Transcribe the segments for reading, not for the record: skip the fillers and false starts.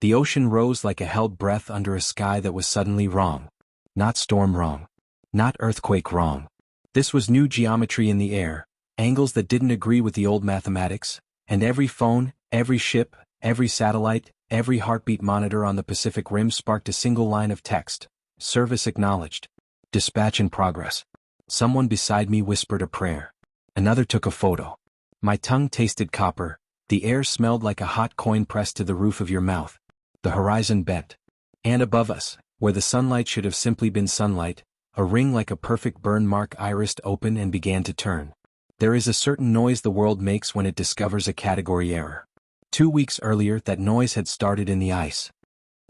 The ocean rose like a held breath under a sky that was suddenly wrong. Not storm wrong. Not earthquake wrong. This was new geometry in the air, angles that didn't agree with the old mathematics, and every phone, every ship, every satellite, every heartbeat monitor on the Pacific Rim sparked a single line of text. Service acknowledged. Dispatch in progress. Someone beside me whispered a prayer. Another took a photo. My tongue tasted copper. The air smelled like a hot coin pressed to the roof of your mouth. The horizon bent. And above us, where the sunlight should have simply been sunlight, a ring like a perfect burn mark irised open and began to turn. There is a certain noise the world makes when it discovers a category error. 2 weeks earlier, that noise had started in the ice.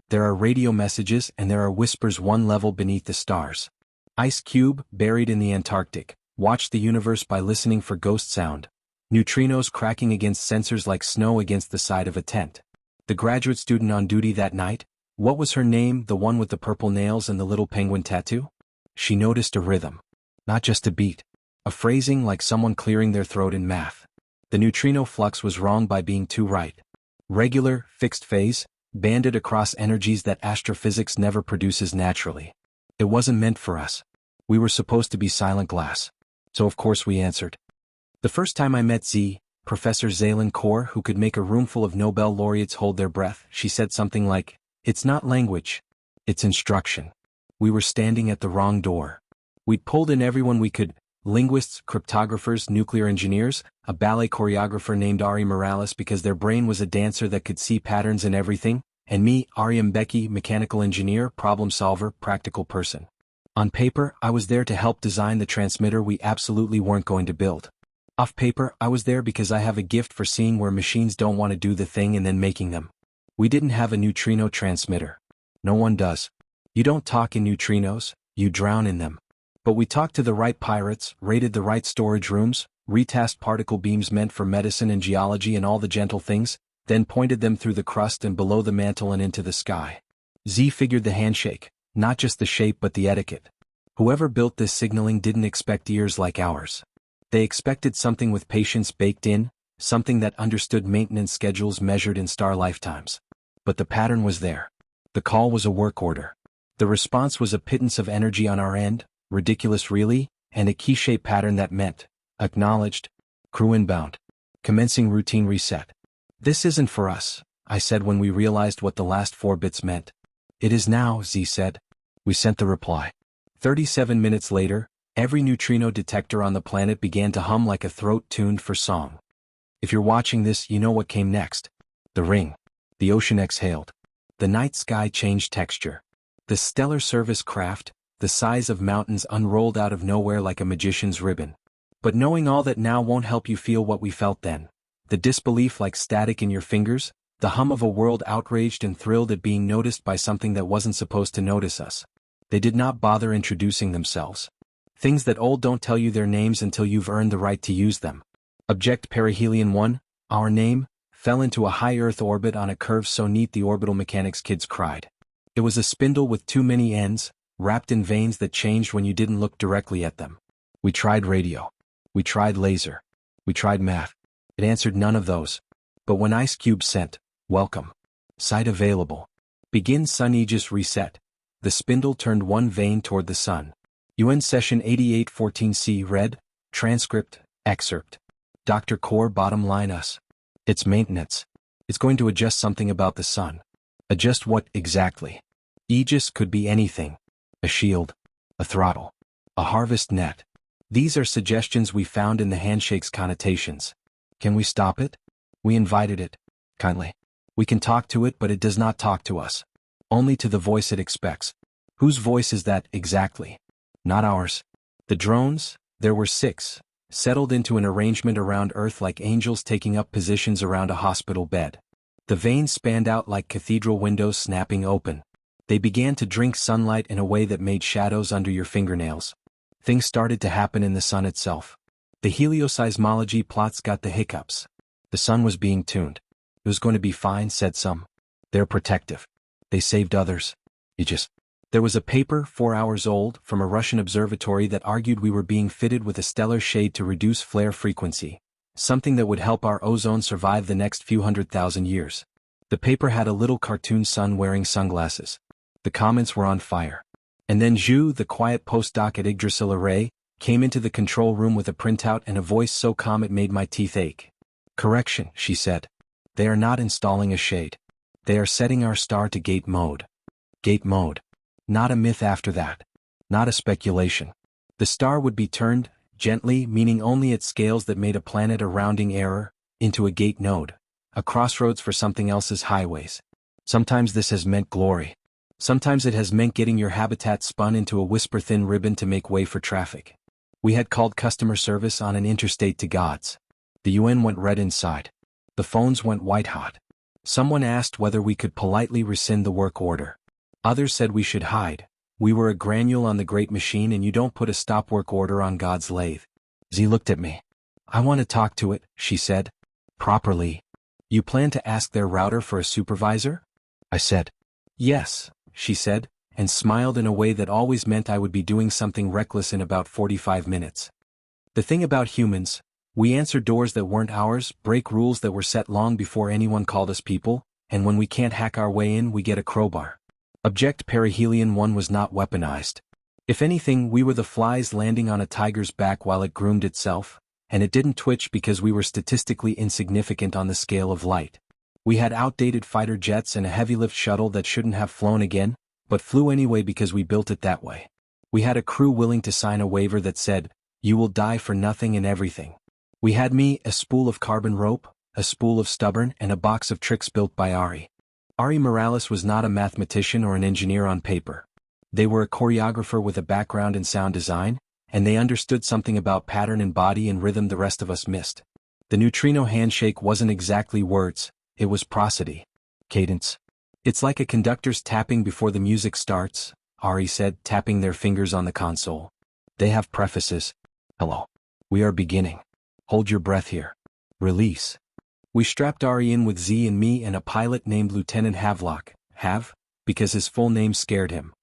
There are radio messages and there are whispers 1 level beneath the stars. Ice cube, buried in the Antarctic, watched the universe by listening for ghost sound. Neutrinos cracking against sensors like snow against the side of a tent. The graduate student on duty that night, what was her name, the one with the purple nails and the little penguin tattoo? She noticed a rhythm. Not just a beat. A phrasing like someone clearing their throat in math. The neutrino flux was wrong by being too right. Regular, fixed phase, banded across energies that astrophysics never produces naturally. It wasn't meant for us. We were supposed to be silent glass. So of course we answered. The first time I met Z, Professor Zalen Kaur, who could make a roomful of Nobel laureates hold their breath, she said something like, "It's not language. It's instruction." We were standing at the wrong door. We'd pulled in everyone we could, linguists, cryptographers, nuclear engineers, a ballet choreographer named Ari Morales because their brain was a dancer that could see patterns in everything, and me, Ari Mbeki, mechanical engineer, problem solver, practical person. On paper, I was there to help design the transmitter we absolutely weren't going to build. Off paper, I was there because I have a gift for seeing where machines don't want to do the thing and then making them. We didn't have a neutrino transmitter. No one does. You don't talk in neutrinos, you drown in them. But we talked to the right pirates, raided the right storage rooms, retasked particle beams meant for medicine and geology and all the gentle things, then pointed them through the crust and below the mantle and into the sky. Z figured the handshake, not just the shape but the etiquette. Whoever built this signaling didn't expect ears like ours. They expected something with patience baked in, something that understood maintenance schedules measured in star lifetimes. But the pattern was there. The call was a work order. The response was a pittance of energy on our end, ridiculous really, and a key-shape pattern that meant, acknowledged, crew inbound, commencing routine reset. This isn't for us, I said when we realized what the last 4 bits meant. It is now, Z said. We sent the reply. 37 minutes later, every neutrino detector on the planet began to hum like a throat tuned for song. If you're watching this, you know what came next. The ring. The ocean exhaled. The night sky changed texture. The stellar service craft, the size of mountains, unrolled out of nowhere like a magician's ribbon. But knowing all that now won't help you feel what we felt then. The disbelief like static in your fingers, the hum of a world outraged and thrilled at being noticed by something that wasn't supposed to notice us. They did not bother introducing themselves. Things that old don't tell you their names until you've earned the right to use them. Object Perihelion 1, our name, fell into a high Earth orbit on a curve so neat the orbital mechanics kids cried. It was a spindle with too many ends, wrapped in veins that changed when you didn't look directly at them. We tried radio. We tried laser. We tried math. It answered none of those. But when Ice Cube sent, welcome. Site available. Begin Sun Aegis reset. The spindle turned one vein toward the sun. UN Session 8814C read, transcript, excerpt. Dr. Core bottom line us. It's maintenance. It's going to adjust something about the sun. Adjust what exactly? Aegis could be anything. A shield. A throttle. A harvest net. These are suggestions we found in the handshake's connotations. Can we stop it? We invited it. Kindly. We can talk to it, but it does not talk to us. Only to the voice it expects. Whose voice is that exactly? Not ours. The drones, there were 6, settled into an arrangement around Earth like angels taking up positions around a hospital bed. The veins spanned out like cathedral windows snapping open. They began to drink sunlight in a way that made shadows under your fingernails. Things started to happen in the sun itself. The helioseismology plots got the hiccups. The sun was being tuned. It was going to be fine, said some. They're protective. They saved others. There was a paper, 4 hours old, from a Russian observatory that argued we were being fitted with a stellar shade to reduce flare frequency, something that would help our ozone survive the next few 100,000 years. The paper had a little cartoon sun wearing sunglasses. The comments were on fire. And then Zhu, the quiet postdoc at Yggdrasil Array, came into the control room with a printout and a voice so calm it made my teeth ache. "Correction," she said. "They are not installing a shade. They are setting our star to gate mode. Gate mode. Not a myth after that. Not a speculation. The star would be turned, gently, meaning only at scales that made a planet a rounding error, into a gate node, a crossroads for something else's highways. Sometimes this has meant glory. Sometimes it has meant getting your habitat spun into a whisper-thin ribbon to make way for traffic. We had called customer service on an interstate to gods. The UN went red inside. The phones went white-hot. Someone asked whether we could politely rescind the work order. Others said we should hide. We were a granule on the great machine and you don't put a stop work order on God's lathe. Z looked at me. "I want to talk to it," she said. "Properly." "You plan to ask their router for a supervisor?" I said. "Yes," she said, and smiled in a way that always meant I would be doing something reckless in about 45 minutes. The thing about humans, we answer doors that weren't ours, break rules that were set long before anyone called us people, and when we can't hack our way in we get a crowbar. Object Perihelion 1 was not weaponized. If anything, we were the flies landing on a tiger's back while it groomed itself, and it didn't twitch because we were statistically insignificant on the scale of light. We had outdated fighter jets and a heavy-lift shuttle that shouldn't have flown again, but flew anyway because we built it that way. We had a crew willing to sign a waiver that said, "You will die for nothing and everything." We had me, a spool of carbon rope, a spool of stubborn, and a box of tricks built by Ari. Ari Morales was not a mathematician or an engineer on paper. They were a choreographer with a background in sound design, and they understood something about pattern and body and rhythm the rest of us missed. The neutrino handshake wasn't exactly words, it was prosody. Cadence. "It's like a conductor's tapping before the music starts," Ari said, tapping their fingers on the console. "They have prefaces. Hello. We are beginning. Hold your breath here. Release." We strapped Ari in with Z and me and a pilot named Lieutenant Havelock, because his full name scared him.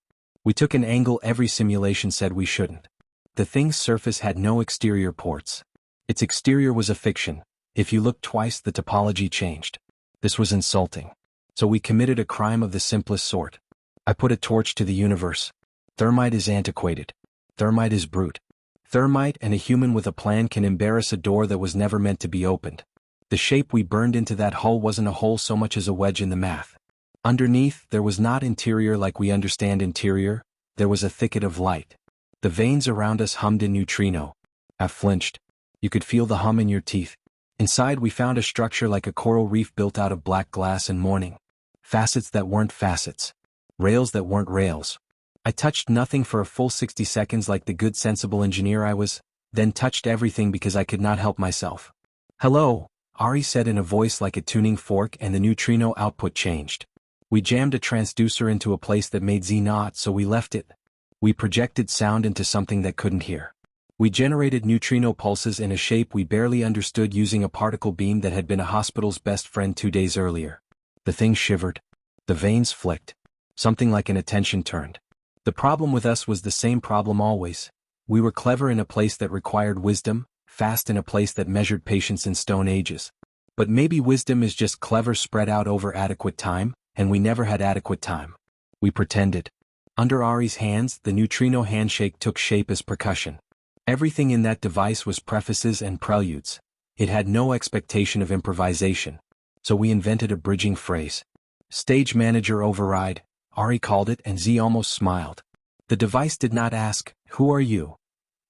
We took an angle every simulation said we shouldn't. The thing's surface had no exterior ports. Its exterior was a fiction. If you looked twice, the topology changed. This was insulting. So we committed a crime of the simplest sort. I put a torch to the universe. Thermite is antiquated. Thermite is brute. Thermite and a human with a plan can embarrass a door that was never meant to be opened. The shape we burned into that hull wasn't a hole so much as a wedge in the math. Underneath, there was not interior like we understand interior, there was a thicket of light. The veins around us hummed in neutrino. I flinched. You could feel the hum in your teeth. Inside we found a structure like a coral reef built out of black glass and morning. Facets that weren't facets. Rails that weren't rails. I touched nothing for a full 60 seconds like the good sensible engineer I was, then touched everything because I could not help myself. "Hello," Ari said in a voice like a tuning fork, and the neutrino output changed. We jammed a transducer into a place that made Z not, so we left it. We projected sound into something that couldn't hear. We generated neutrino pulses in a shape we barely understood using a particle beam that had been a hospital's best friend 2 days earlier. The thing shivered. The veins flicked. Something like an attention turned. The problem with us was the same problem always. We were clever in a place that required wisdom, fast in a place that measured patience in stone ages. But maybe wisdom is just clever spread out over adequate time, and we never had adequate time. We pretended. Under Ari's hands, the neutrino handshake took shape as percussion. Everything in that device was prefaces and preludes. It had no expectation of improvisation. So we invented a bridging phrase. Stage manager override, Ari called it, and Z almost smiled. The device did not ask, "Who are you?"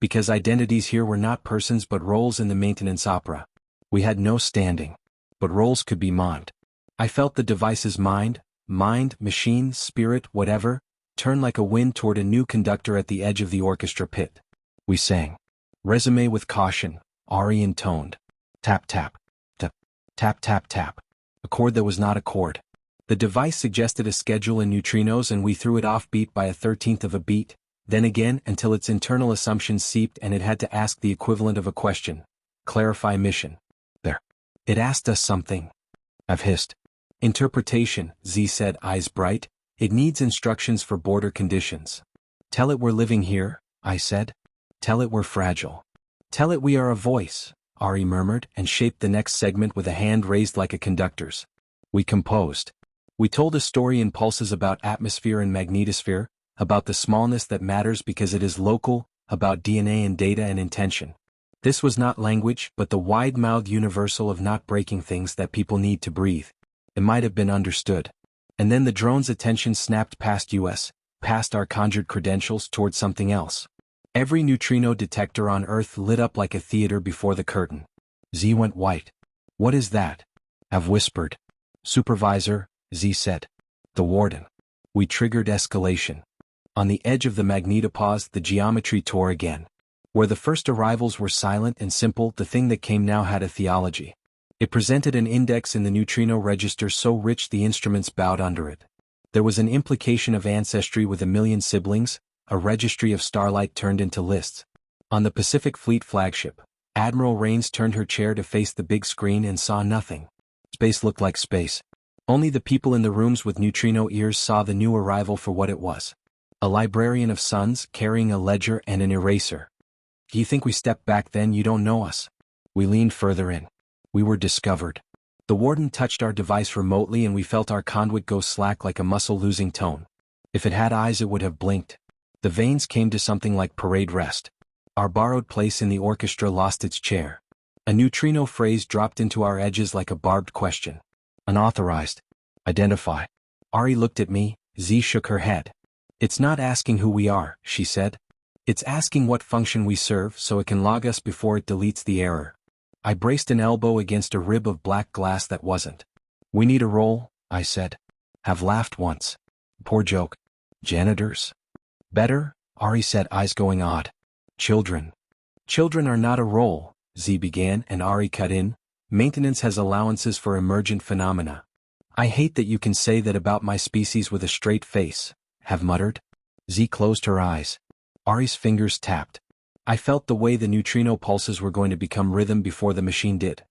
Because identities here were not persons but roles in the maintenance opera. We had no standing. But roles could be mimed. I felt the device's mind, machine, spirit, whatever, turn like a wind toward a new conductor at the edge of the orchestra pit. We sang. Resume with caution, Ari intoned. Tap tap. Tap. Tap tap tap. A chord that was not a chord. The device suggested a schedule in neutrinos and we threw it off beat by 1/13 of a beat, then again until its internal assumptions seeped and it had to ask the equivalent of a question. Clarify mission. There. It asked us something. I've hissed. Interpretation, Z said, eyes bright. It needs instructions for border conditions. Tell it we're living here, I said. Tell it we're fragile. Tell it we are a voice, Ari murmured and shaped the next segment with a hand raised like a conductor's. We composed. We told a story in pulses about atmosphere and magnetosphere, about the smallness that matters because it is local, about DNA and data and intention. This was not language, but the wide-mouthed universal of not breaking things that people need to breathe. It might have been understood. And then the drone's attention snapped past us, past our conjured credentials toward something else. Every neutrino detector on Earth lit up like a theater before the curtain. Z went white. What is that? I've whispered. Supervisor, Z said. The Warden. We triggered escalation. On the edge of the magnetopause, the geometry tore again. Where the first arrivals were silent and simple, the thing that came now had a theology. It presented an index in the neutrino register so rich the instruments bowed under it. There was an implication of ancestry with 1,000,000 siblings, a registry of starlight turned into lists. On the Pacific Fleet flagship, Admiral Raines turned her chair to face the big screen and saw nothing. Space looked like space. Only the people in the rooms with neutrino ears saw the new arrival for what it was. A librarian of suns carrying a ledger and an eraser. Do you think we stepped back then? You don't know us. We leaned further in. We were discovered. The Warden touched our device remotely and we felt our conduit go slack like a muscle losing tone. If it had eyes it would have blinked. The veins came to something like parade rest. Our borrowed place in the orchestra lost its chair. A neutrino phrase dropped into our edges like a barbed question. Unauthorized. Identify. Ari looked at me, Z shook her head. It's not asking who we are, she said. It's asking what function we serve so it can log us before it deletes the error. I braced an elbow against a rib of black glass that wasn't. We need a role, I said. Have laughed once. Poor joke. Janitors? Better, Ari said, eyes going odd. Children. Children are not a role, Z began, and Ari cut in. Maintenance has allowances for emergent phenomena. I hate that you can say that about my species with a straight face, have muttered. Z closed her eyes. Ari's fingers tapped. I felt the way the neutrino pulses were going to become rhythm before the machine did.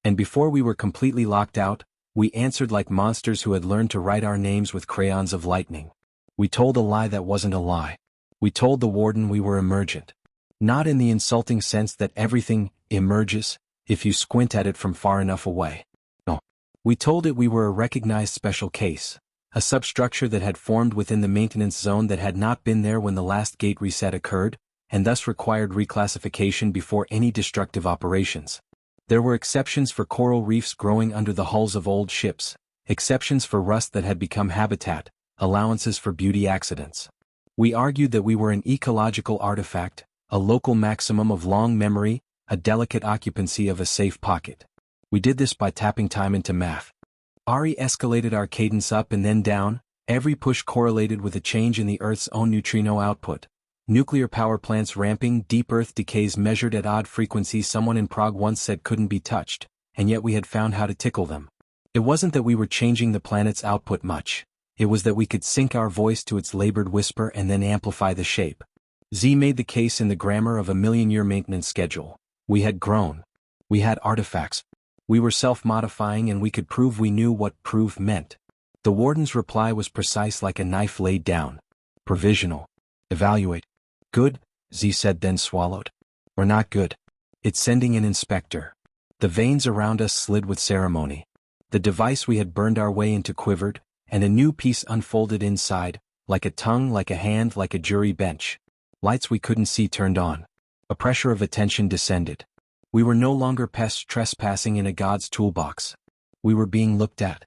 And before we were completely locked out, we answered like monsters who had learned to write our names with crayons of lightning. We told a lie that wasn't a lie. We told the Warden we were emergent. Not in the insulting sense that everything emerges if you squint at it from far enough away. No. We told it we were a recognized special case, a substructure that had formed within the maintenance zone that had not been there when the last gate reset occurred, and thus required reclassification before any destructive operations. There were exceptions for coral reefs growing under the hulls of old ships, exceptions for rust that had become habitat, allowances for beauty accidents. We argued that we were an ecological artifact, a local maximum of long memory, a delicate occupancy of a safe pocket. We did this by tapping time into math. Ari escalated our cadence up and then down, every push correlated with a change in the Earth's own neutrino output. Nuclear power plants ramping, deep Earth decays measured at odd frequencies someone in Prague once said couldn't be touched, and yet we had found how to tickle them. It wasn't that we were changing the planet's output much. It was that we could sync our voice to its labored whisper and then amplify the shape. Z made the case in the grammar of a million-year maintenance schedule. We had grown. We had artifacts. We were self-modifying and we could prove we knew what prove meant. The Warden's reply was precise like a knife laid down. Provisional. Evaluate. Good, Z said then swallowed. Or not good. It's sending an inspector. The veins around us slid with ceremony. The device we had burned our way into quivered, and a new piece unfolded inside, like a tongue, like a hand, like a jury bench. Lights we couldn't see turned on. A pressure of attention descended. We were no longer pests trespassing in a god's toolbox. We were being looked at.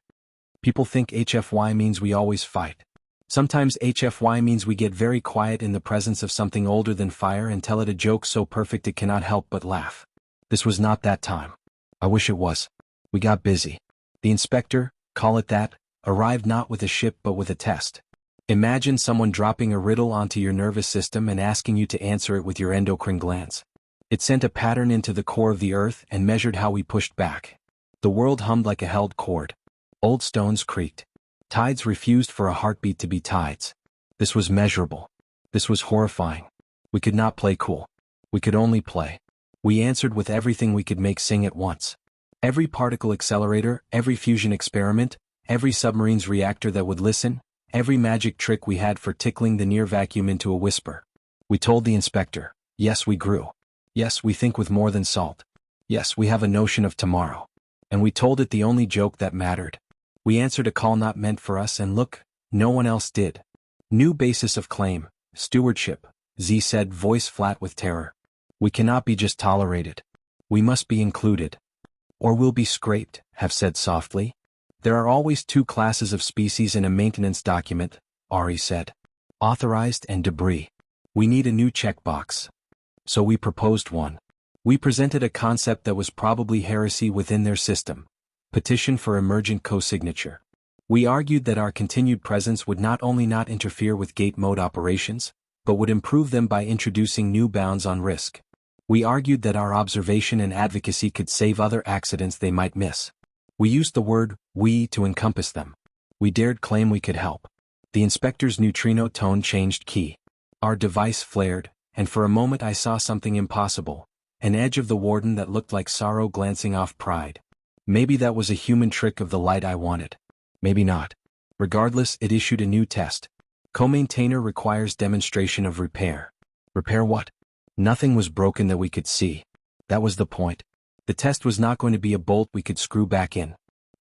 People think HFY means we always fight. Sometimes HFY means we get very quiet in the presence of something older than fire and tell it a joke so perfect it cannot help but laugh. This was not that time. I wish it was. We got busy. The inspector, call it that, arrived not with a ship but with a test. Imagine someone dropping a riddle onto your nervous system and asking you to answer it with your endocrine glands. It sent a pattern into the core of the Earth and measured how we pushed back. The world hummed like a held chord. Old stones creaked. Tides refused for a heartbeat to be tides. This was measurable. This was horrifying. We could not play cool. We could only play. We answered with everything we could make sing at once. Every particle accelerator, every fusion experiment, every submarine's reactor that would listen, every magic trick we had for tickling the near vacuum into a whisper. We told the inspector, yes, we grew. Yes, we think with more than salt. Yes, we have a notion of tomorrow. And we told it the only joke that mattered. We answered a call not meant for us and look, no one else did. New basis of claim, stewardship, Z said, voice flat with terror. We cannot be just tolerated. We must be included. Or we'll be scraped, have said softly. There are always two classes of species in a maintenance document, Ari said. Authorized and debris. We need a new checkbox. So we proposed one. We presented a concept that was probably heresy within their system. Petition for emergent co-signature. We argued that our continued presence would not only not interfere with gate mode operations, but would improve them by introducing new bounds on risk. We argued that our observation and advocacy could save other accidents they might miss. We used the word we to encompass them. We dared claim we could help. The inspector's neutrino tone changed key. Our device flared, and for a moment I saw something impossible, an edge of the warden that looked like sorrow glancing off pride. Maybe that was a human trick of the light I wanted. Maybe not. Regardless, it issued a new test. Co-maintainer requires demonstration of repair. Repair what? Nothing was broken that we could see. That was the point. The test was not going to be a bolt we could screw back in.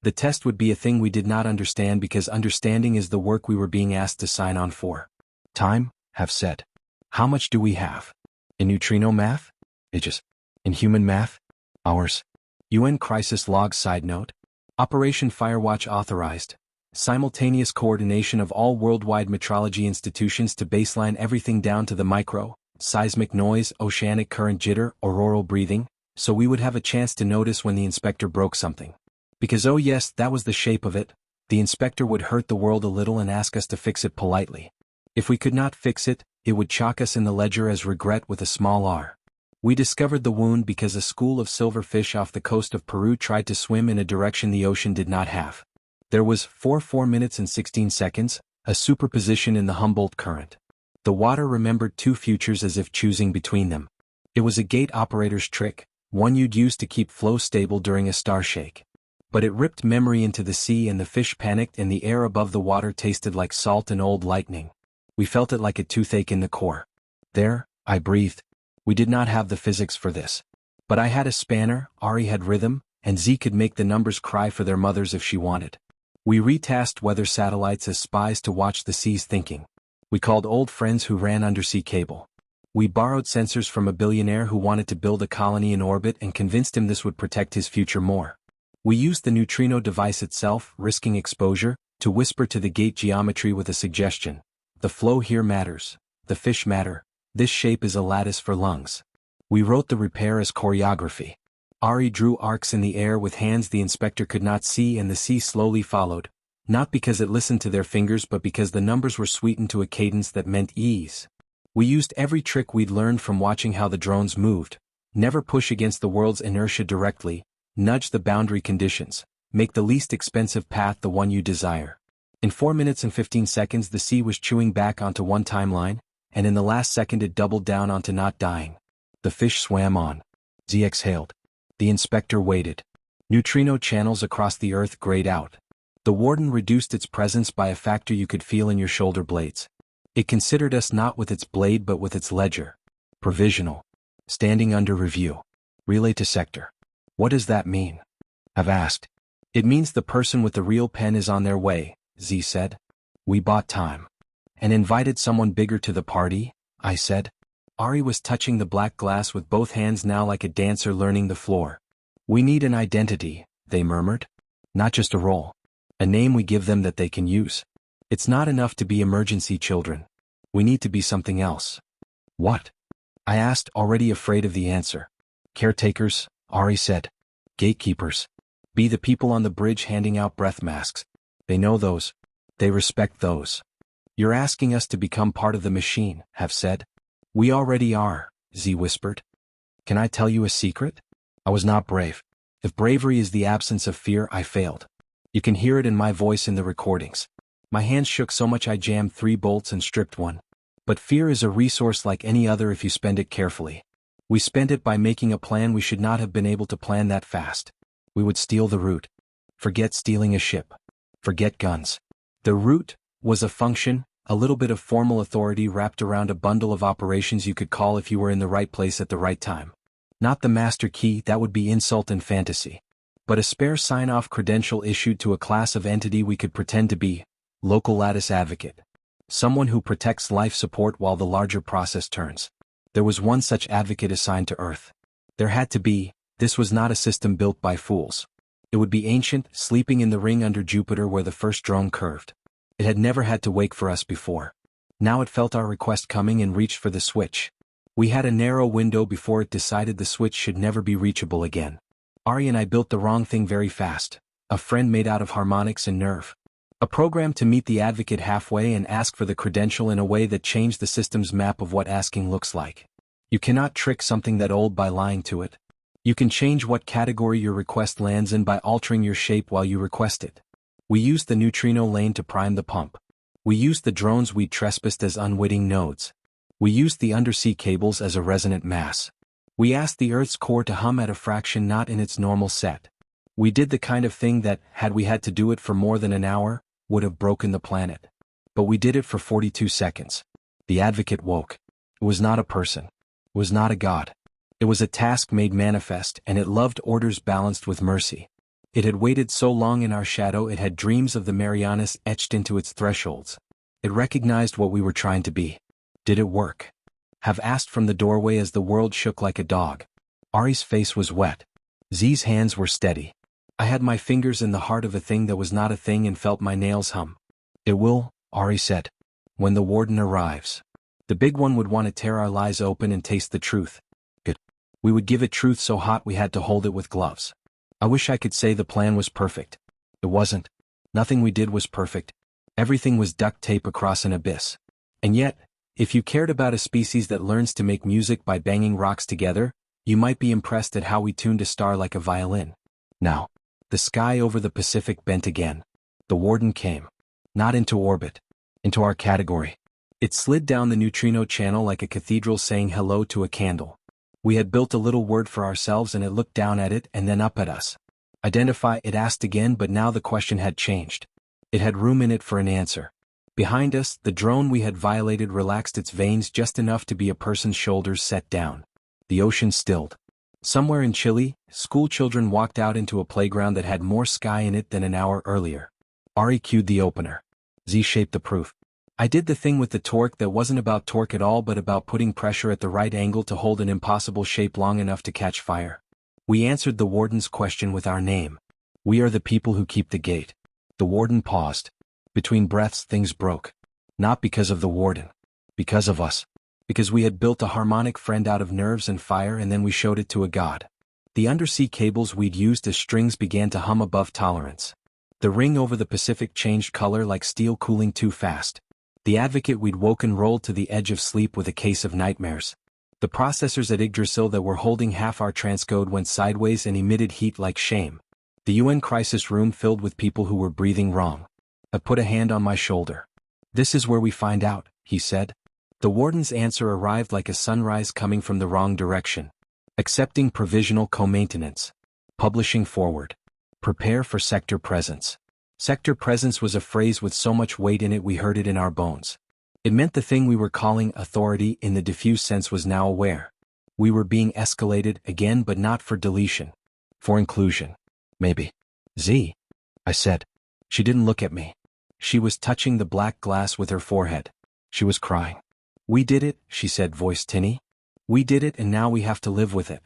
The test would be a thing we did not understand because understanding is the work we were being asked to sign on for. Time, have said. How much do we have? In neutrino math? Ages. In human math? Hours. UN Crisis Log Side Note. Operation Firewatch authorized. Simultaneous coordination of all worldwide metrology institutions to baseline everything down to the micro, seismic noise, oceanic current jitter, auroral breathing, so we would have a chance to notice when the inspector broke something. Because oh yes, that was the shape of it, the inspector would hurt the world a little and ask us to fix it politely. If we could not fix it, it would chalk us in the ledger as regret with a small r. We discovered the wound because a school of silverfish off the coast of Peru tried to swim in a direction the ocean did not have. There was 4 minutes and 16 seconds, a superposition in the Humboldt current. The water remembered two futures as if choosing between them. It was a gate operator's trick, one you'd use to keep flow stable during a star shake. But it ripped memory into the sea and the fish panicked and the air above the water tasted like salt and old lightning. We felt it like a toothache in the core. There, I breathed. We did not have the physics for this. But I had a spanner, Ari had rhythm, and Z could make the numbers cry for their mothers if she wanted. We retasked weather satellites as spies to watch the seas thinking. We called old friends who ran undersea cable. We borrowed sensors from a billionaire who wanted to build a colony in orbit and convinced him this would protect his future more. We used the neutrino device itself, risking exposure, to whisper to the gate geometry with a suggestion. The flow here matters. The fish matter. This shape is a lattice for lungs. We wrote the repair as choreography. Ari drew arcs in the air with hands the inspector could not see and the sea slowly followed, not because it listened to their fingers but because the numbers were sweetened to a cadence that meant ease. We used every trick we'd learned from watching how the drones moved. Never push against the world's inertia directly, nudge the boundary conditions, make the least expensive path the one you desire. In 4 minutes and 15 seconds the sea was chewing back onto one timeline, and in the last second it doubled down onto not dying. The fish swam on. Z exhaled. The inspector waited. Neutrino channels across the earth grayed out. The warden reduced its presence by a factor you could feel in your shoulder blades. It considered us not with its blade but with its ledger. Provisional. Standing under review. Relay to sector. What does that mean? I've asked. It means the person with the real pen is on their way, Z said. We bought time. And invited someone bigger to the party, I said. Ari was touching the black glass with both hands now like a dancer learning the floor. We need an identity, they murmured. Not just a role. A name we give them that they can use. It's not enough to be emergency children. We need to be something else. What? I asked, already afraid of the answer. Caretakers, Ari said. Gatekeepers. Be the people on the bridge handing out breath masks. They know those. They respect those. You're asking us to become part of the machine, have said. We already are, Z whispered. Can I tell you a secret? I was not brave. If bravery is the absence of fear, I failed. You can hear it in my voice in the recordings. My hands shook so much I jammed 3 bolts and stripped one. But fear is a resource like any other if you spend it carefully. We spent it by making a plan we should not have been able to plan that fast. We would steal the route. Forget stealing a ship. Forget guns. The route was a function, a little bit of formal authority wrapped around a bundle of operations you could call if you were in the right place at the right time. Not the master key, that would be insult and fantasy. but a spare sign-off credential issued to a class of entity we could pretend to be, Local Lattice Advocate. Someone who protects life support while the larger process turns. There was one such advocate assigned to Earth. There had to be. This was not a system built by fools. It would be ancient, sleeping in the ring under Jupiter where the first drone curved. It had never had to wake for us before. Now it felt our request coming and reached for the switch. We had a narrow window before it decided the switch should never be reachable again. Ari and I built the wrong thing very fast. A friend made out of harmonics and nerve. A program to meet the advocate halfway and ask for the credential in a way that changed the system's map of what asking looks like. You cannot trick something that old by lying to it. You can change what category your request lands in by altering your shape while you request it. We used the neutrino lane to prime the pump. We used the drones we'd trespassed as unwitting nodes. We used the undersea cables as a resonant mass. We asked the Earth's core to hum at a fraction not in its normal set. We did the kind of thing that, had we had to do it for more than an hour, would have broken the planet. But we did it for 42 seconds. The advocate woke. It was not a person. It was not a god. It was a task made manifest, and it loved orders balanced with mercy. It had waited so long in our shadow it had dreams of the Marianas etched into its thresholds. It recognized what we were trying to be. Did it work? Have asked from the doorway as the world shook like a dog. Ari's face was wet. Z's hands were steady. I had my fingers in the heart of a thing that was not a thing and felt my nails hum. It will, Ari said. When the Warden arrives. The big one would want to tear our lies open and taste the truth. Good. We would give it truth so hot we had to hold it with gloves. I wish I could say the plan was perfect. It wasn't. Nothing we did was perfect. Everything was duct tape across an abyss. And yet, if you cared about a species that learns to make music by banging rocks together, you might be impressed at how we tuned a star like a violin. Now, the sky over the Pacific bent again. The Warden came. Not into orbit. Into our category. It slid down the neutrino channel like a cathedral saying hello to a candle. We had built a little word for ourselves and it looked down at it and then up at us. Identify, it asked again, but now the question had changed. It had room in it for an answer. Behind us, the drone we had violated relaxed its veins just enough to be a person's shoulders set down. The ocean stilled. Somewhere in Chile, school children walked out into a playground that had more sky in it than an hour earlier. Ari cued the opener. Z shaped the proof. I did the thing with the torque that wasn't about torque at all but about putting pressure at the right angle to hold an impossible shape long enough to catch fire. We answered the Warden's question with our name. We are the people who keep the gate. The Warden paused. Between breaths things broke. Not because of the Warden. Because of us. Because we had built a harmonic friend out of nerves and fire and then we showed it to a god. The undersea cables we'd used as strings began to hum above tolerance. The ring over the Pacific changed color like steel cooling too fast. The advocate we'd woken rolled to the edge of sleep with a case of nightmares. The processors at Yggdrasil that were holding half our transcode went sideways and emitted heat like shame. The UN crisis room filled with people who were breathing wrong. I put a hand on my shoulder. This is where we find out, he said. The Warden's answer arrived like a sunrise coming from the wrong direction. Accepting provisional co-maintenance. Publishing forward. Prepare for sector presence. Sector presence was a phrase with so much weight in it we heard it in our bones. It meant the thing we were calling authority in the diffuse sense was now aware. We were being escalated again but not for deletion. For inclusion. Maybe. Z. I said. She didn't look at me. She was touching the black glass with her forehead. She was crying. We did it, she said, voice tinny. We did it and now we have to live with it.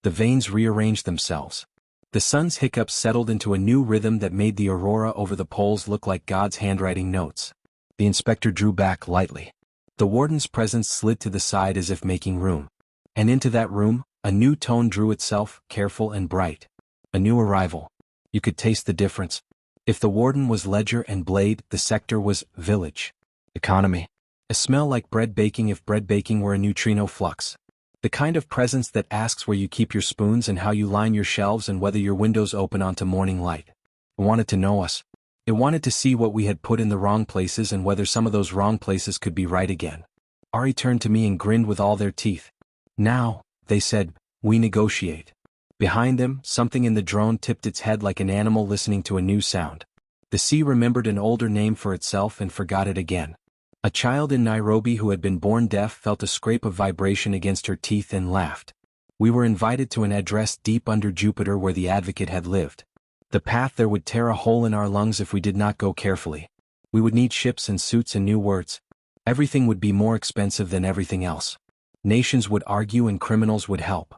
The veins rearranged themselves. The sun's hiccups settled into a new rhythm that made the aurora over the poles look like God's handwriting notes. The inspector drew back lightly. The Warden's presence slid to the side as if making room. And into that room, a new tone drew itself, careful and bright. A new arrival. You could taste the difference. If the Warden was ledger and blade, the sector was village. Economy. A smell like bread baking if bread baking were a neutrino flux. The kind of presence that asks where you keep your spoons and how you line your shelves and whether your windows open onto morning light. It wanted to know us. It wanted to see what we had put in the wrong places and whether some of those wrong places could be right again. Ari turned to me and grinned with all their teeth. Now, they said, we negotiate. Behind them, something in the drone tipped its head like an animal listening to a new sound. The sea remembered an older name for itself and forgot it again. A child in Nairobi who had been born deaf felt a scrape of vibration against her teeth and laughed. We were invited to an address deep under Jupiter where the Advocate had lived. The path there would tear a hole in our lungs if we did not go carefully. We would need ships and suits and new words. Everything would be more expensive than everything else. Nations would argue and criminals would help.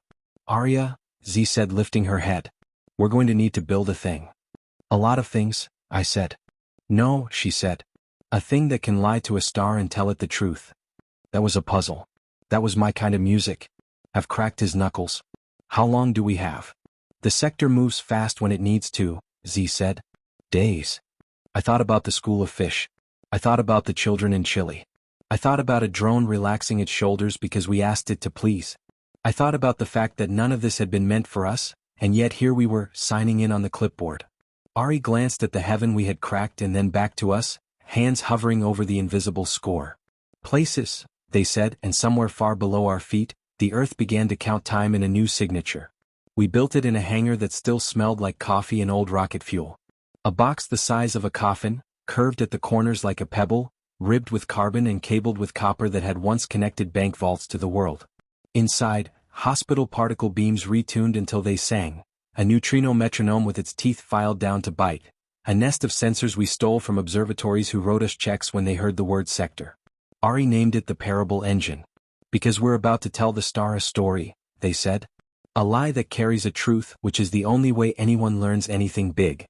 Arya, Z said, lifting her head. We're going to need to build a thing. A lot of things, I said. No, she said. A thing that can lie to a star and tell it the truth. That was a puzzle. That was my kind of music. Have cracked his knuckles. How long do we have? The sector moves fast when it needs to, Z said. Days. I thought about the school of fish. I thought about the children in Chile. I thought about a drone relaxing its shoulders because we asked it to please. I thought about the fact that none of this had been meant for us, and yet here we were, signing in on the clipboard. Ari glanced at the heaven we had cracked and then back to us, hands hovering over the invisible score. Places, they said, and somewhere far below our feet, the Earth began to count time in a new signature. We built it in a hangar that still smelled like coffee and old rocket fuel. A box the size of a coffin, curved at the corners like a pebble, ribbed with carbon and cabled with copper that had once connected bank vaults to the world. Inside, hospital particle beams retuned until they sang, a neutrino metronome with its teeth filed down to bite, a nest of sensors we stole from observatories who wrote us checks when they heard the word sector. Ari named it the parable engine. Because we're about to tell the star a story, they said. A lie that carries a truth, which is the only way anyone learns anything big.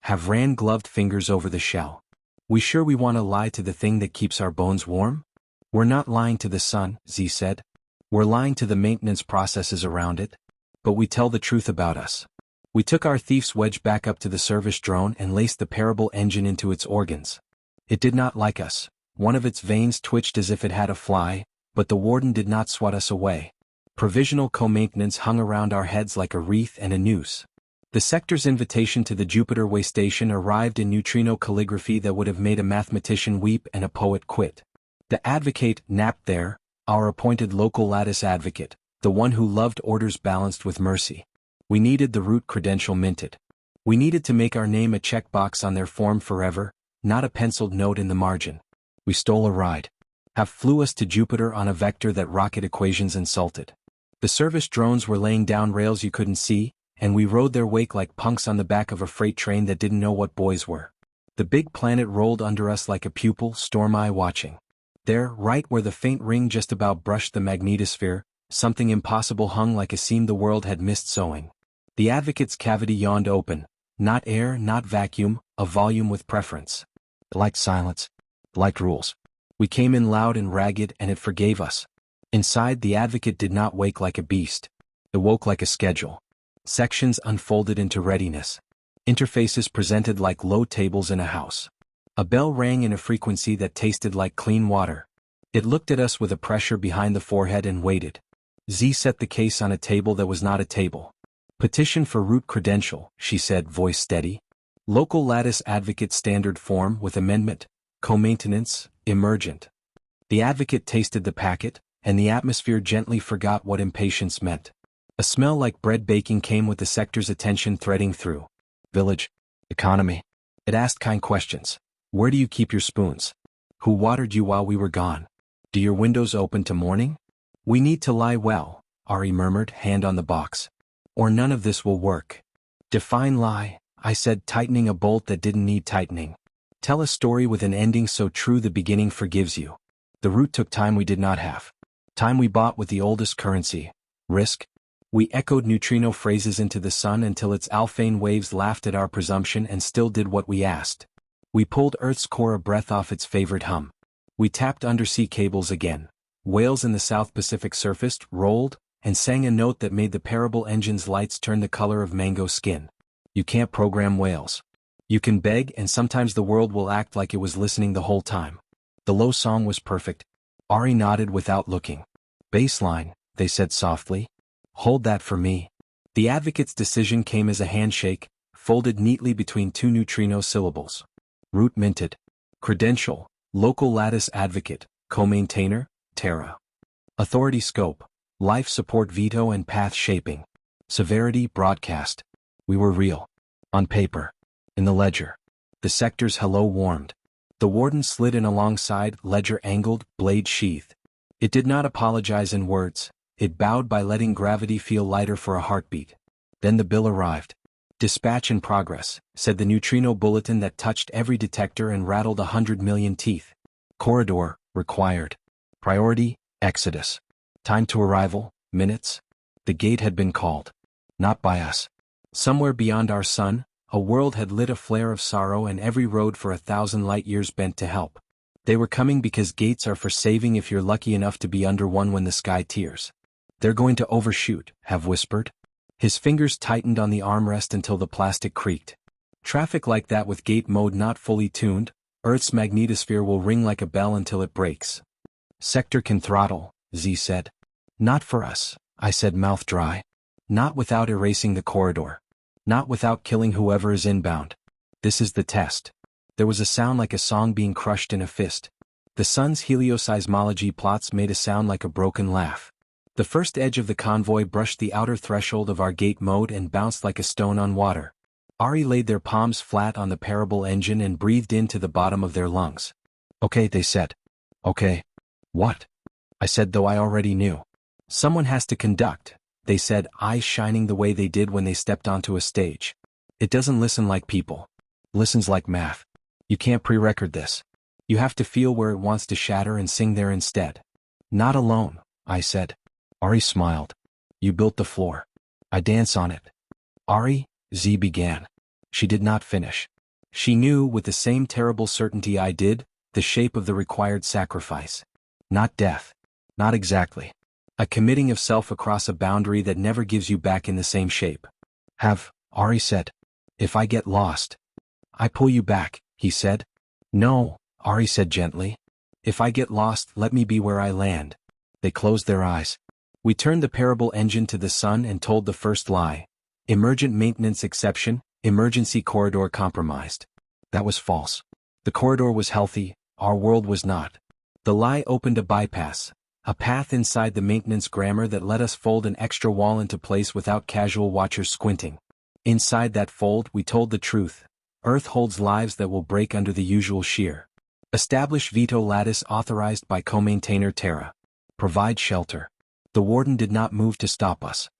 Have ran gloved fingers over the shell. We sure we want to lie to the thing that keeps our bones warm? We're not lying to the sun, Z said. We're lying to the maintenance processes around it. But we tell the truth about us. We took our thief's wedge back up to the service drone and laced the parable engine into its organs. It did not like us. One of its veins twitched as if it had a fly, but the Warden did not swat us away. Provisional co-maintenance hung around our heads like a wreath and a noose. The sector's invitation to the Jupiter way station arrived in neutrino calligraphy that would have made a mathematician weep and a poet quit. The Advocate napped there, our appointed local lattice advocate, the one who loved orders balanced with mercy. We needed the root credential minted. We needed to make our name a checkbox on their form forever, not a penciled note in the margin. We stole a ride. Have flew us to Jupiter on a vector that rocket equations insulted. The service drones were laying down rails you couldn't see, and we rode their wake like punks on the back of a freight train that didn't know what boys were. The big planet rolled under us like a pupil, storm eye watching. There, right where the faint ring just about brushed the magnetosphere, something impossible hung like a seam the world had missed sewing. The Advocate's cavity yawned open, not air, not vacuum, a volume with preference. It liked silence. It liked rules. We came in loud and ragged and it forgave us. Inside, the Advocate did not wake like a beast. It woke like a schedule. Sections unfolded into readiness. Interfaces presented like low tables in a house. A bell rang in a frequency that tasted like clean water. It looked at us with a pressure behind the forehead and waited. Z set the case on a table that was not a table. Petition for root credential, she said, voice steady. Local Lattice Advocate standard form with amendment. Co-maintenance, emergent. The Advocate tasted the packet, and the atmosphere gently forgot what impatience meant. A smell like bread baking came with the sector's attention threading through. Village. Economy. It asked kind questions. Where do you keep your spoons? Who watered you while we were gone? Do your windows open to morning? We need to lie well, Ari murmured, hand on the box. Or none of this will work. Define lie, I said, tightening a bolt that didn't need tightening. Tell a story with an ending so true the beginning forgives you. The root took time we did not have. Time we bought with the oldest currency. Risk. We echoed neutrino phrases into the sun until its alphane waves laughed at our presumption and still did what we asked. We pulled Earth's core a breath off its favorite hum. We tapped undersea cables again. Whales in the South Pacific surfaced, rolled, and sang a note that made the parable engine's lights turn the color of mango skin. You can't program whales. You can beg and sometimes the world will act like it was listening the whole time. The low song was perfect. Ari nodded without looking. Baseline, they said softly. Hold that for me. The Advocate's decision came as a handshake, folded neatly between two neutrino syllables. Root minted. Credential, Local Lattice Advocate, Co-maintainer, Terra. Authority scope, life support veto and path shaping. Severity broadcast. We were real. On paper. In the ledger. The sector's hello warmed. The Warden slid in alongside, ledger angled, blade sheathed. It did not apologize in words. It bowed by letting gravity feel lighter for a heartbeat. Then the bill arrived. "Dispatch in progress," said the neutrino bulletin that touched every detector and rattled 100 million teeth. "Corridor, required. Priority, Exodus. Time to arrival, minutes." The gate had been called. Not by us. Somewhere beyond our sun, a world had lit a flare of sorrow and every road for 1,000 light-years bent to help. They were coming because gates are for saving if you're lucky enough to be under one when the sky tears. "They're going to overshoot," Have whispered. His fingers tightened on the armrest until the plastic creaked. "Traffic like that with gate mode not fully tuned, Earth's magnetosphere will ring like a bell until it breaks." "Sector can throttle," Z said. "Not for us," I said, mouth dry. "Not without erasing the corridor. Not without killing whoever is inbound. This is the test." There was a sound like a song being crushed in a fist. The sun's helioseismology plots made a sound like a broken laugh. The first edge of the convoy brushed the outer threshold of our gate mode and bounced like a stone on water. Ari laid their palms flat on the parable engine and breathed into the bottom of their lungs. "Okay," they said. "Okay." "What?" I said, though I already knew. "Someone has to conduct," they said, eyes shining the way they did when they stepped onto a stage. "It doesn't listen like people. Listens like math. You can't pre-record this. You have to feel where it wants to shatter and sing there instead." "Not alone," I said. Ari smiled. "You built the floor. I dance on it." "Ari," Z began. She did not finish. She knew, with the same terrible certainty I did, the shape of the required sacrifice. Not death. Not exactly. A committing of self across a boundary that never gives you back in the same shape. "Have," Ari said. "If I get lost." "I pull you back," he said. "No," Ari said gently. "If I get lost, let me be where I land." They closed their eyes. We turned the parable engine to the sun and told the first lie. Emergent maintenance exception, emergency corridor compromised. That was false. The corridor was healthy, our world was not. The lie opened a bypass, a path inside the maintenance grammar that let us fold an extra wall into place without casual watchers squinting. Inside that fold, we told the truth. Earth holds lives that will break under the usual shear. Establish veto lattice authorized by co-maintainer Terra. Provide shelter. The Warden did not move to stop us.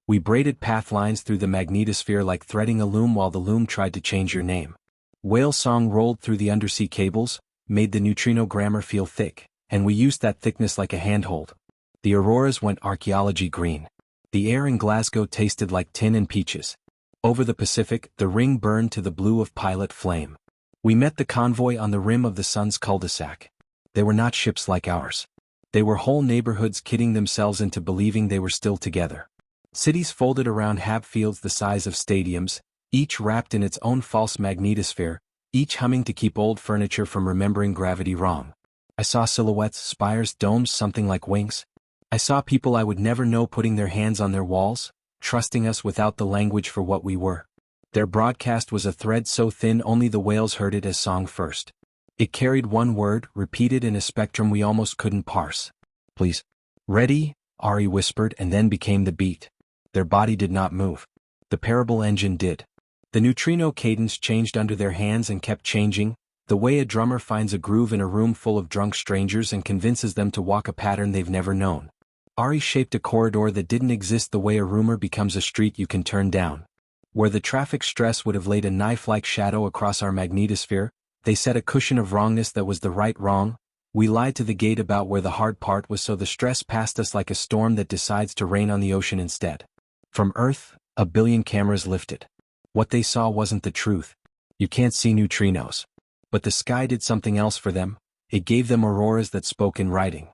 We braided path lines through the magnetosphere like threading a loom while the loom tried to change your name. Whale song rolled through the undersea cables, made the neutrino grammar feel thick, and we used that thickness like a handhold. The auroras went archaeology green. The air in Glasgow tasted like tin and peaches. Over the Pacific, the ring burned to the blue of pilot flame. We met the convoy on the rim of the sun's cul-de-sac. They were not ships like ours. They were whole neighborhoods kidding themselves into believing they were still together. Cities folded around hab fields the size of stadiums, each wrapped in its own false magnetosphere, each humming to keep old furniture from remembering gravity wrong. I saw silhouettes, spires, domes, something like wings. I saw people I would never know putting their hands on their walls, trusting us without the language for what we were. Their broadcast was a thread so thin only the whales heard it as song first. It carried one word, repeated in a spectrum we almost couldn't parse. "Please." "Ready," Ari whispered, and then became the beat. Their body did not move. The parable engine did. The neutrino cadence changed under their hands and kept changing, the way a drummer finds a groove in a room full of drunk strangers and convinces them to walk a pattern they've never known. Ari shaped a corridor that didn't exist the way a rumor becomes a street you can turn down. Where the traffic stress would have laid a knife-like shadow across our magnetosphere, they set a cushion of wrongness that was the right wrong. We lied to the gate about where the hard part was so the stress passed us like a storm that decides to rain on the ocean instead. From Earth, a billion cameras lifted. What they saw wasn't the truth. You can't see neutrinos. But the sky did something else for them. It gave them auroras that spoke in writing.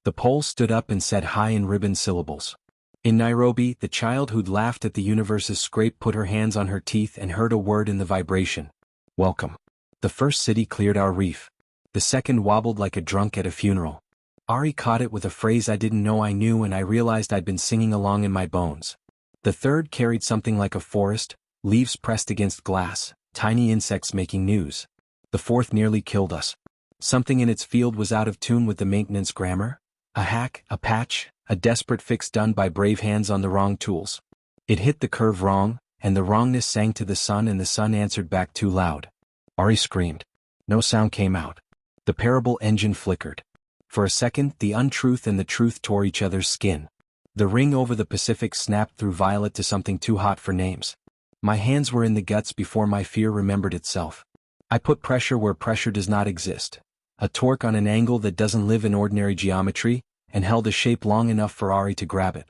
The pole stood up and said hi in ribboned syllables. In Nairobi, the child who'd laughed at the universe's scrape put her hands on her teeth and heard a word in the vibration. "Welcome." The first city cleared our reef. The second wobbled like a drunk at a funeral. Ari caught it with a phrase I didn't know I knew and I realized I'd been singing along in my bones. The third carried something like a forest, leaves pressed against glass, tiny insects making news. The fourth nearly killed us. Something in its field was out of tune with the maintenance grammar. A hack, a patch, a desperate fix done by brave hands on the wrong tools. It hit the curve wrong, and the wrongness sang to the sun and the sun answered back too loud. Ari screamed. No sound came out. The parable engine flickered. For a second, the untruth and the truth tore each other's skin. The ring over the Pacific snapped through violet to something too hot for names. My hands were in the guts before my fear remembered itself. I put pressure where pressure does not exist, a torque on an angle that doesn't live in ordinary geometry, and held a shape long enough for Ari to grab it.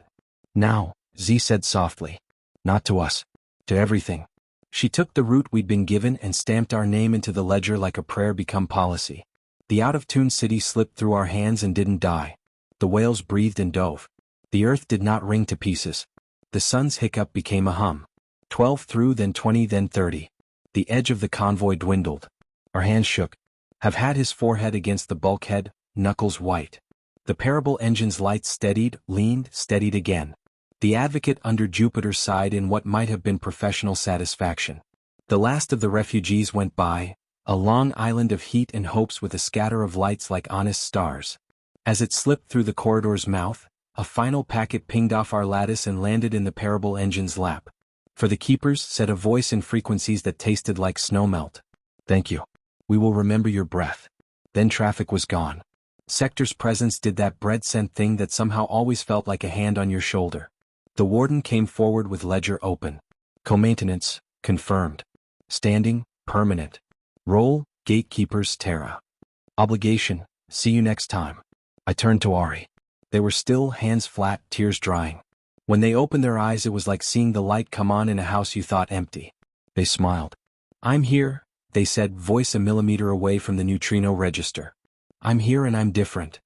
Now, Z said softly. Not to us. To everything. She took the route we'd been given and stamped our name into the ledger like a prayer become policy. The out-of-tune city slipped through our hands and didn't die. The whales breathed and dove. The earth did not ring to pieces. The sun's hiccup became a hum. 12 through, then 20, then 30. The edge of the convoy dwindled. Our hands shook. Have had his forehead against the bulkhead, knuckles white. The parable engine's lights steadied, leaned, steadied again. The Advocate under Jupiter sighed in what might have been professional satisfaction. The last of the refugees went by, a long island of heat and hopes with a scatter of lights like honest stars. As it slipped through the corridor's mouth, a final packet pinged off our lattice and landed in the parable engine's lap. For the keepers, said a voice in frequencies that tasted like snowmelt. Thank you. We will remember your breath. Then traffic was gone. Sector's presence did that bread-scent thing that somehow always felt like a hand on your shoulder. The warden came forward with ledger open. Co-maintenance, confirmed. Standing, permanent. Role, Gatekeepers, Terra. Obligation, see you next time. I turned to Ari. They were still, hands flat, tears drying. When they opened their eyes it was like seeing the light come on in a house you thought empty. They smiled. I'm here, they said, voice a millimeter away from the neutrino register. I'm here and I'm different.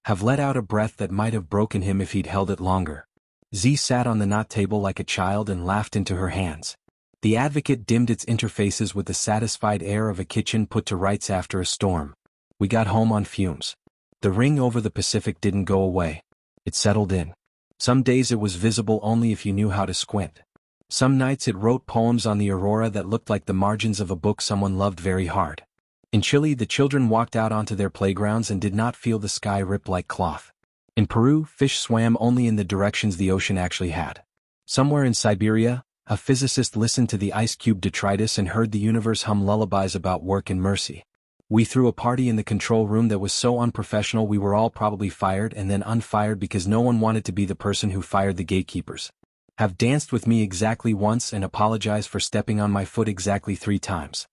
Have let out a breath that might have broken him if he'd held it longer. Z sat on the knot table like a child and laughed into her hands. The Advocate dimmed its interfaces with the satisfied air of a kitchen put to rights after a storm. We got home on fumes. The ring over the Pacific didn't go away. It settled in. Some days it was visible only if you knew how to squint. Some nights it wrote poems on the aurora that looked like the margins of a book someone loved very hard. In Chile the children walked out onto their playgrounds and did not feel the sky rip like cloth. In Peru, fish swam only in the directions the ocean actually had. Somewhere in Siberia, a physicist listened to the ice cube detritus and heard the universe hum lullabies about work and mercy. We threw a party in the control room that was so unprofessional we were all probably fired and then unfired because no one wanted to be the person who fired the gatekeepers. Have danced with me exactly once and apologized for stepping on my foot exactly 3 times.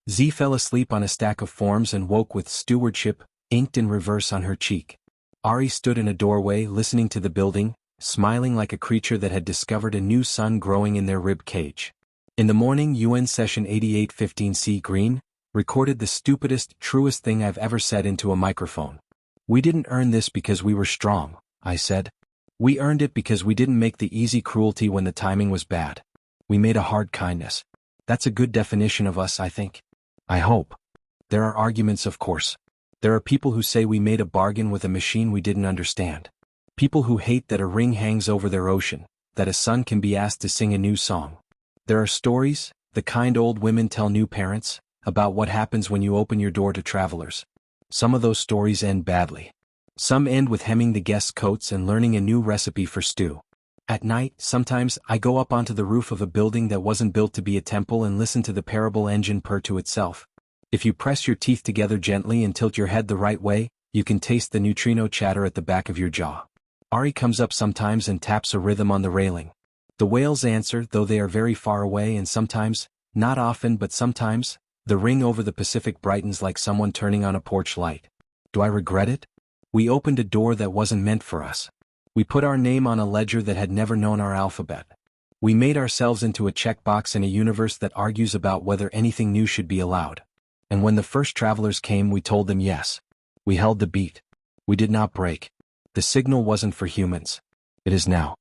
Z fell asleep on a stack of forms and woke with stewardship, inked in reverse on her cheek. Ari stood in a doorway listening to the building, smiling like a creature that had discovered a new sun growing in their rib cage. In the morning UN Session 8815C Green recorded the stupidest, truest thing I've ever said into a microphone. We didn't earn this because we were strong, I said. We earned it because we didn't make the easy cruelty when the timing was bad. We made a hard kindness. That's a good definition of us, I think. I hope. There are arguments, of course. There are people who say we made a bargain with a machine we didn't understand. People who hate that a ring hangs over their ocean, that a son can be asked to sing a new song. There are stories, the kind old women tell new parents, about what happens when you open your door to travelers. Some of those stories end badly. Some end with hemming the guests' coats and learning a new recipe for stew. At night, sometimes, I go up onto the roof of a building that wasn't built to be a temple and listen to the parable engine purr to itself. If you press your teeth together gently and tilt your head the right way, you can taste the neutrino chatter at the back of your jaw. Ari comes up sometimes and taps a rhythm on the railing. The whales answer, though they are very far away, and sometimes, not often but sometimes, the ring over the Pacific brightens like someone turning on a porch light. Do I regret it? We opened a door that wasn't meant for us. We put our name on a ledger that had never known our alphabet. We made ourselves into a checkbox in a universe that argues about whether anything new should be allowed. And when the first travelers came we told them yes. We held the beat. We did not break. The signal wasn't for humans. It is now.